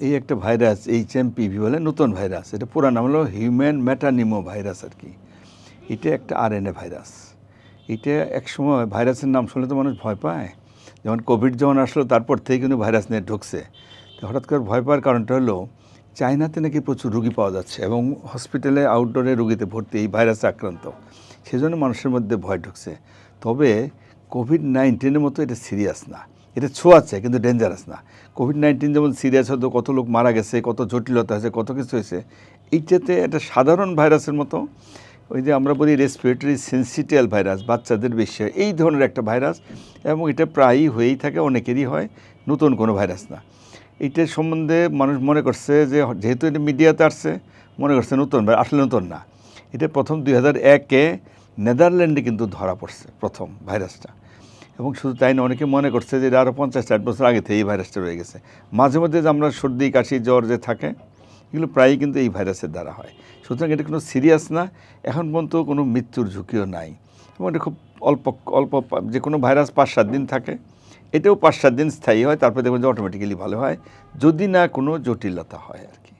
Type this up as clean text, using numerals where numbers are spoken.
এই একটা virus HMPV বলে নতুন ভাইরাস, এটা পুরা নাম হলো হিউম্যান মেটানিমো ভাইরাস আর কি। এটা একটা RNA ভাইরাস। এটা একসময় ভাইরাসের নাম শুনলে তো মানুষ ভয় পায়। যেমন কোভিড যখন আসলো তারপর থেকে কিন্তু ভাইরাস নিয়ে ঢুকছে। তো হঠাৎ করে ভয় পাওয়ার কারণটা হলো চায়নাতে নাকি প্রচুর রুগী পাওয়া যাচ্ছে এবং হসপিটালে আউটডোরে রুগীতে ভর্তি এই ভাইরাসে আক্রান্ত, সেজন্য মানুষের মধ্যে ভয় ঢুকছে। তবে কোভিড-19 মতো এটা সিরিয়াস না, এটা ছোঁয়াচ্ছে কিন্তু ডেঞ্জারাস না। কোভিড-19 যেমন সিরিয়াস হতো, কত লোক মারা গেছে, কত জটিলতা হয়েছে, কত কিছু হয়েছে, এইটাতে এটা সাধারণ ভাইরাসের মতো, ওই যে আমরা বলি রেসপিরেটরি সিনসিটিয়াল ভাইরাস, বাচ্চাদের বেশি হয়, এই ধরনের একটা ভাইরাস এবং এটা প্রায়ই হয়েই থাকে, অনেকেরই হয়, নতুন কোনো ভাইরাস না। এইটার সম্বন্ধে মানুষ মনে করছে যে যেহেতু এটা মিডিয়াতে আসছে মনে করছে নতুন, আসলে নতুন না। এটা প্রথম 2001-এ নেদারল্যান্ডে কিন্তু ধরা পড়ছে প্রথম ভাইরাসটা, এবং শুধু তাই না, অনেকে মনে করছে যে এটা আরও 50-60 বছর আগে থেকে এই ভাইরাসটা রয়ে গেছে। মাঝে মধ্যে যে আমরা সর্দি কাশি জ্বর যে থাকে এগুলো প্রায়ই কিন্তু এই ভাইরাসের দ্বারা হয়। সুতরাং এটা কোনো সিরিয়াস না, এখন পর্যন্ত কোনো মৃত্যুর ঝুঁকিও নাই, এবং এটা খুব অল্প অল্প, যে কোনো ভাইরাস 5-7 দিন থাকে, এটাও 5-7 দিন স্থায়ী হয়, তারপরে দেখবেন যে অটোমেটিক্যালি ভালো হয়, যদি না কোনো জটিলতা হয় আর কি।